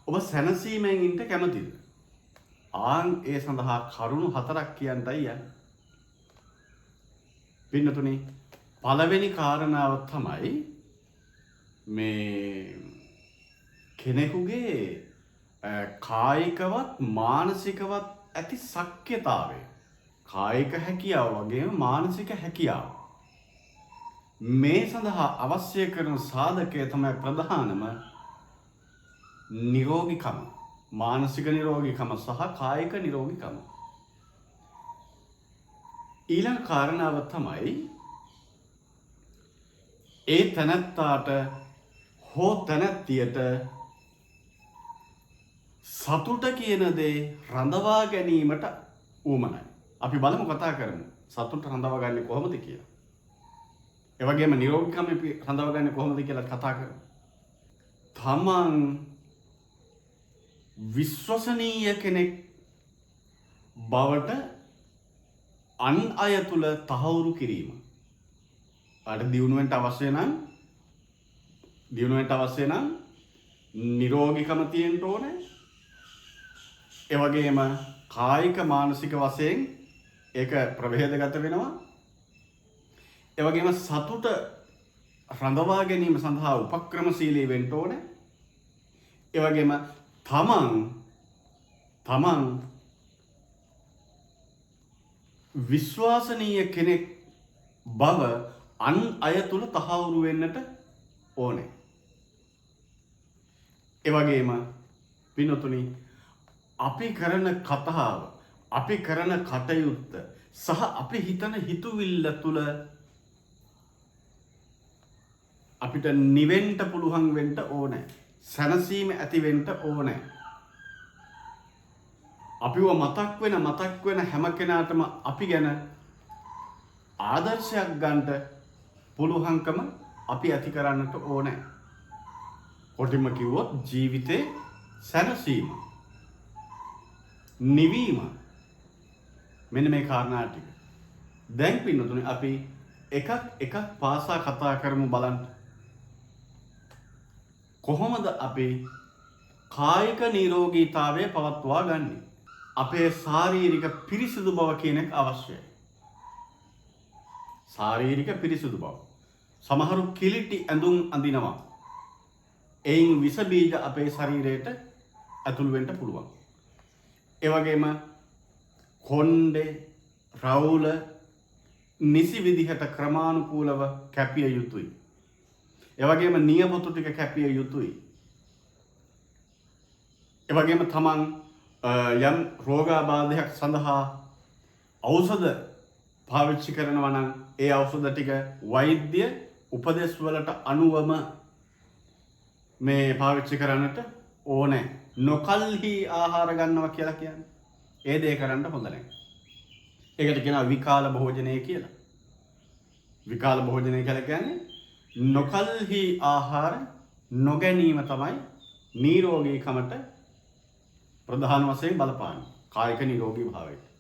ඔබ සැනසීමෙන් ඉන්න කැමතිද? ආන් ඒ සඳහා කරුණු 4ක් කියන්නයි යන්නේ. පින්නතුනි, පළවෙනි කාරණාව තමයි මේ කෙනෙකුගේ කායිකවත් මානසිකවත් ඇති ශක්්‍යතාවය. කායික හැකියාව වගේම මානසික හැකියාව. මේ සඳහා අවශ්‍ය කරන සාධකය තමයි ප්‍රධානම නිරෝගීකම. මානසික නිරෝගීකම සහ කායික නිරෝගීකම. ඊළඟ කාරණාව තමයි ඒ තැනැත්තාට හෝ තැනැත්තියට සතුට කියන දේ රඳවා ගැනීමට උවමනයි. අපි බලමු කතා කරමු සතුට රඳවාගන්නේ කොහොමද කියලා. ඒ වගේම නිරෝගීකම අපි රඳවාගන්නේ කොහොමද කියලා කතා කරමු. තමන් විශ්වසනීය කෙනෙක් බවට අන් අය තුළ තහවුරු කිරීම. අර දියුණුවෙන්ට අවශ්‍ය නම් නිරෝගීකම තියෙන්න ඕනේ. ඒ වගේම කායික මානසික වශයෙන් ඒක ප්‍රභේදගත වෙනවා. ඒ වගේම සතුට රඳවා ගැනීම සඳහා උපක්‍රමශීලී වෙන්න ඕනේ. ඒ වගේම තමන් විශ්වාසනීය කෙනෙක් බව අන් අය තුළ තහවුරු වෙන්නට ඕනේ. ඒ වගේම පින්වතුනි, අපි කරන කතාව, අපි කරන කටයුත්ත සහ අපි හිතන හිතුවිල්ල තුළ අපිට නිවෙන්න පුළුවන් වෙන්න ඕනේ. සැනසීම ඇති වෙන්න ඕනේ. අපිව මතක් වෙන හැම කෙනාටම අපි ගැන ආදර්ශයක් ගන්නට පුළුවන්කම අපි ඇති කරන්නට ඕනේ. කොටින්ම කිව්වොත් ජීවිතේ සැනසීම, නිවීම, මෙන්න මේ කාරණා ටික. දැන් පින්නතුනේ අපි එකක් පාසා කතා කරමු බලන්න. කොහොමද අපි කායික නිරෝගීතාවය පවත්වා ගන්නේ? අපේ ශාරීරික පිරිසිදු බව කියන එක අවශ්‍යයි. ශාරීරික පිරිසිදු බව. සමහරු කිලිටි ඇඳුම් අඳිනවා. එයින් විස බීජ අපේ ශරීරයට ඇතුළු වෙන්න පුළුවන්. ඒ වගේම කොණ්ඩේ, රවුල නිසි විදිහට ක්‍රමානුකූලව කැපිය යුතුයි. ඒ වගේම නියපොතු ටික කැපිය යුතුයි. ඒ වගේම තමන් යම් රෝගාබාධයක් සඳහා ඖෂධ පාවිච්චි කරනවා නම් ඒ ඖෂධ ටික වෛද්‍ය උපදෙස් වලට අනුවම මේ පාවිච්චි කරන්නට ඕනේ. නොකල්හි ආහාර ගන්නවා කියලා කියන්නේ ඒ දේ කරන්න හොඳ නැහැ. ඒකට කියනවා විකාල භෝජනය කියලා. විකාල භෝජනය කියලා කියන්නේ නොකල්හි ආහාර නොගැනීම තමයි නිරෝගීකමට ප්‍රධාන වශයෙන් බලපාන්නේ. කායික නිරෝගී භාවයට.